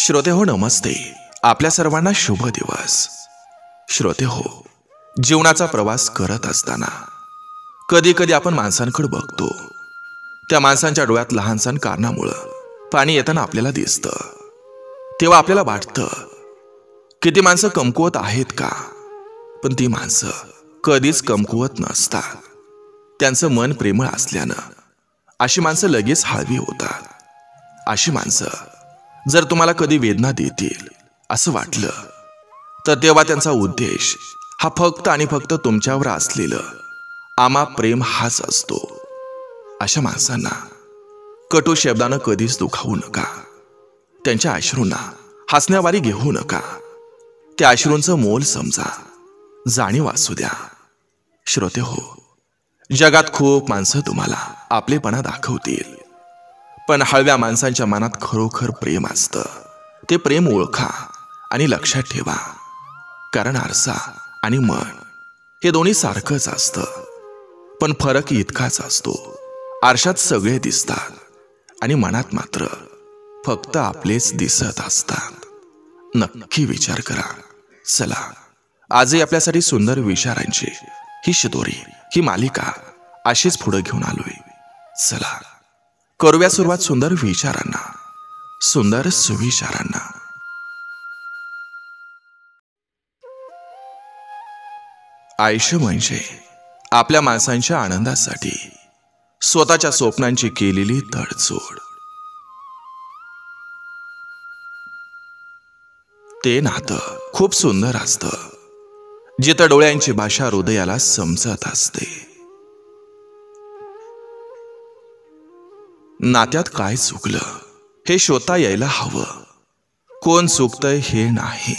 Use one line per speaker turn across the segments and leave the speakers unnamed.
श्रोते हो नमस्ते. आपल्या सर्वांना शुभ दिवस. श्रोते हो, जीवनाचा प्रवास करत असताना कधी कधी आपण माणसांकडे बघतो. त्या माणसांच्या डोळ्यात लहानसण कारणामुळं पाणी येताना आपल्याला दिसतं. तेव्हा आपल्याला वाटतं की ती माणसं कमकुवत आहेत का? पण ती माणसं कधीच कमकुवत नसतात. त्यांचं मन प्रेमळ असल्यानं अशी माणसं लगेच हळवी होतात. अशी माणसं जर तुम्हाला कधी वेदना देतील असं वाटलं तर तेव्हा त्यांचा उद्देश हा फक्त आणि फक्त तुमच्यावर असलेलं अमाप प्रेम हाच असतो. अशा माणसांना कटू शब्दानं कधीच दुखावू नका. त्यांच्या अश्रूंना हसण्यावारी घेऊ नका. त्या अश्रूंचं मोल समजा, जाणीव असू द्या. श्रोते हो, जगात खूप माणसं तुम्हाला आपलेपणा दाखवतील, पण हळव्या माणसांच्या मनात खरोखर प्रेम असतं. ते प्रेम ओळखा आणि लक्षात ठेवा. कारण आरसा आणि मन हे दोन्ही सारखंच असतं, पण फरक इतकाच असतो. आरशात सगळे दिसतात आणि मनात मात्र फक्त आपलेच दिसत असतात. नक्की विचार करा. चला, आजही आपल्यासाठी सुंदर विचारांची ही शिदोरी, ही मालिका अशीच पुढे घेऊन आलोय. चला करूया सुरुवात सुंदर विचारांना, सुंदर सुविचारांना. आयुष्य म्हणजे आपल्या माणसांच्या आनंदासाठी स्वतःच्या स्वप्नांची केलेली तडजोड. ते नातं खूप सुंदर असतं जिथं डोळ्यांची भाषा हृदयाला समजत असते. नात्यात काय चुकलं हे शोधता यायला हवं. कोण चुकतंय हे नाही.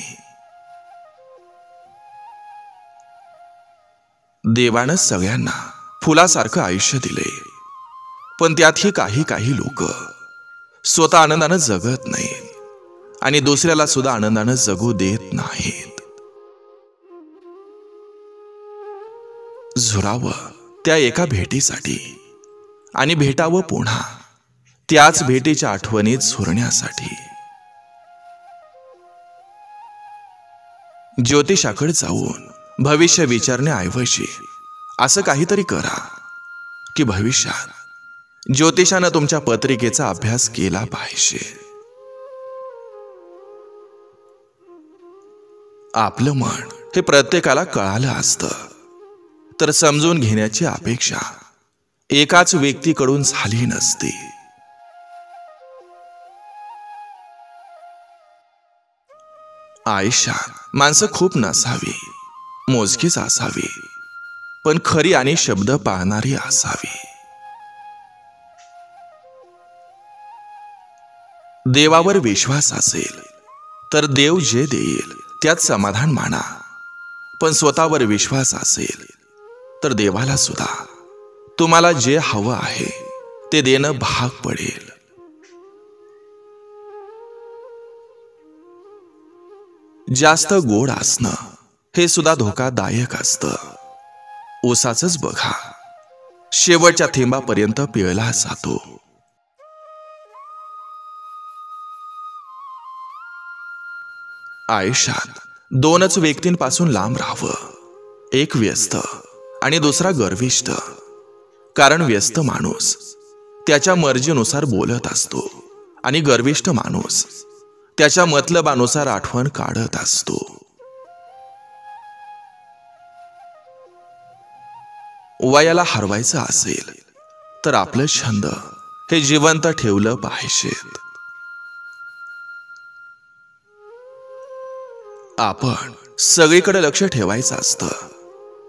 देवानं सगळ्यांना फुलासारखं आयुष्य दिले, पण त्यातही काही लोक स्वतः आनंदानं जगत नाहीत आणि दुसऱ्याला सुद्धा आनंदानं जगू देत नाहीत. झुरावं त्या एका भेटीसाठी आणि भेटावं पुन्हा त्याच भेटीच्या आठवणीत झुरण्यासाठी. ज्योतिषाकडे जाऊन भविष्य विचारण्याऐवजी असं काहीतरी करा की भविष्यात ज्योतिषानं तुमच्या पत्रिकेचा अभ्यास केला पाहिजे. आपलं मन हे प्रत्येकाला कळालं असतं, तर समजून घेण्याची अपेक्षा एकाच व्यक्तीकडून झाली नसती. आयुष्यात माणसं खूप नसावी, मोजकीच असावी, पण खरी आणि शब्द पाहणारी असावी. देवावर विश्वास असेल तर देव जे देईल त्यात समाधान माना, पण स्वतःवर विश्वास असेल तर देवाला सुद्धा तुम्हाला जे हवं आहे ते देणं भाग पडेल. जास्त गोड असणं हे सुद्धा धोकादायक असतं. ऊसाचंच बघा, शेवटच्या थेंबापर्यंत पिळला जातो. आयुष्यात दोनच व्यक्तींपासून लांब राहावं. एक व्यस्त आणि दुसरा गर्विष्ठ. कारण व्यस्त माणूस त्याच्या मर्जीनुसार बोलत असतो आणि गर्विष्ठ माणूस त्याच्या मतलबानुसार आठवण काढत असतो. वयाला हरवायचं असेल तर आपलं छंद हे जिवंत ठेवलं पाहिजेत. आपण सगळीकडे लक्ष ठेवायचं असतं,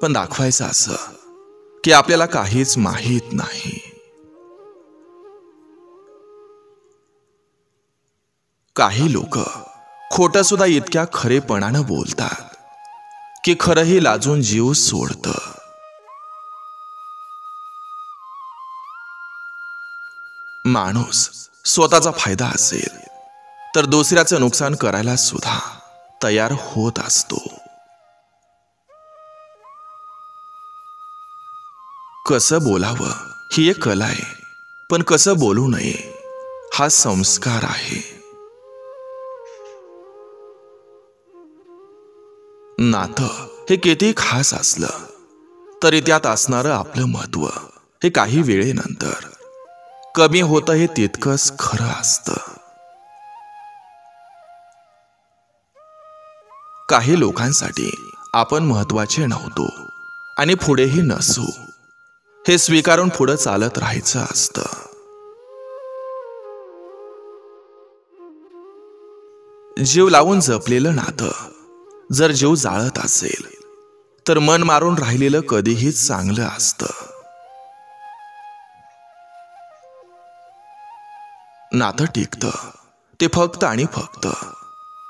पण दाखवायचं असं की आपल्याला काहीच माहीत नाही. काही लोक खोटं सुद्धा इतक्या खरेपणानं बोलतात की खरंही लाजून जीव सोडतं. माणूस स्वतःचा फायदा असेल तर दुसऱ्याचं नुकसान करायला सुद्धा तयार होत असतो. कसं बोलावं ही एक कला आहे, पण कसं बोलू नये हा संस्कार आहे. नातं हे किती खास असलं तरी त्यात असणारं आपलं महत्व हे काही वेळेनंतर कमी होतं हे तितकंच खरं असतं. काही लोकांसाठी आपण महत्वाचे नव्हतो आणि पुढेही नसू हे स्वीकारून पुढे चालत राहायचं असतं. जीव लावून जपलेलं नातं जर जीव जाळत असेल तर मन मारून राहिलेलं कधीही चांगलं असतं. नातं टिकतं ते फक्त आणि फक्त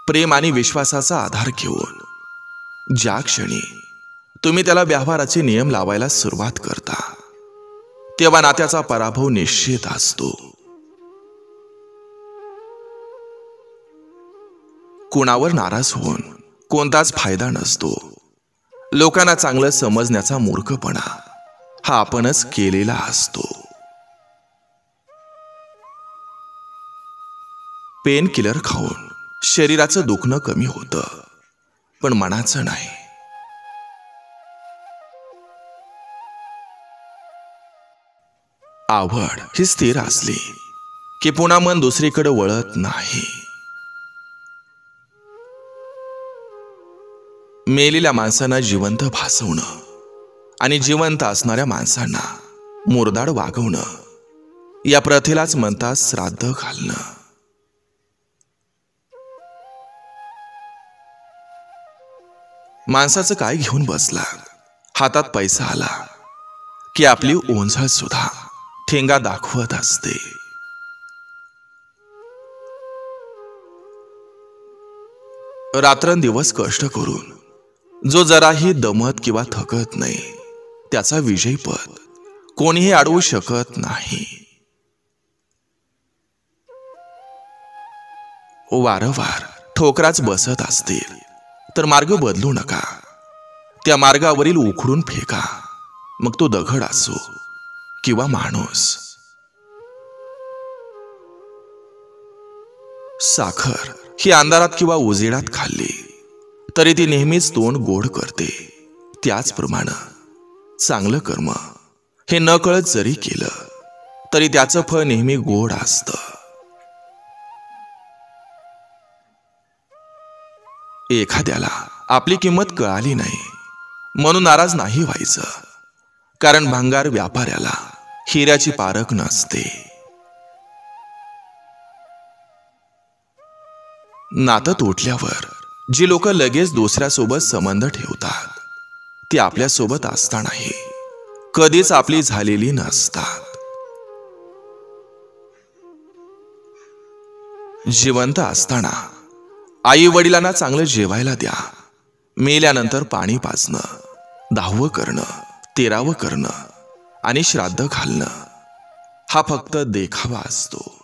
प्रेम आणि विश्वासाचा आधार घेऊन. ज्या क्षणी तुम्ही त्याला व्यवहाराचे नियम लावायला सुरुवात करता तेव्हा नात्याचा पराभव निश्चित असतो. कुणावर नाराज होऊन कोणताच फायदा नसतो. लोकांना चांगलं समजण्याचा मूर्खपणा हा आपणच केलेला असतो. पेन किलर खाऊन शरीराचं दुखणं कमी होतं पण मनाचं नाही. आवड ही स्थिर असली की पुन्हा मन दुसरीकडे वळत नाही. मेलेल्या माणसांना जिवंत भासवणं आणि जिवंत असणाऱ्या माणसांना मुरदाड वागवणं या प्रथेलाच म्हणतात श्राद्ध घालणं. माणसाचं काय घेऊन बसला, हातात पैसा आला की आपली ओंझळ सुद्धा ठेंगा दाखवत असते. रात्रंदिवस कष्ट करून जो जराही दमत किंवा थकत नाही त्याचा विजयपद कोणीही अडवू शकत नाही. वारंवार ठोकराच बसत असतील तर मार्ग बदलू नका. त्या मार्गावरील उखडून फेका, मग तो दगड असो किंवा माणूस. साखर ही अंधारात किंवा उजेडात खाल्ली तरी ती नेहमीच तोंड गोड करते. त्याचप्रमाणे चांगलं कर्म हे नकळत जरी केलं तरी त्याचं फळ नेहमी गोड असतं. एखाद्याला आपली किंमत कळाली नाही म्हणून नाराज नाही व्हायचं, कारण भंगार व्यापाऱ्याला हिऱ्याची पारख नसते. नातं तुटल्यावर जी लोक लगेच दुसऱ्यासोबत संबंध ठेवतात ती आपल्यासोबत असतानाही कधीच आपली झालेली नसतात. जिवंत असताना आई वडिलांना चांगलं जेवायला द्या. मेल्यानंतर पाणी पाजणं, 10वं करणं, 13वं करणं आणि श्राद्ध घालणं हा फक्त देखावा असतो.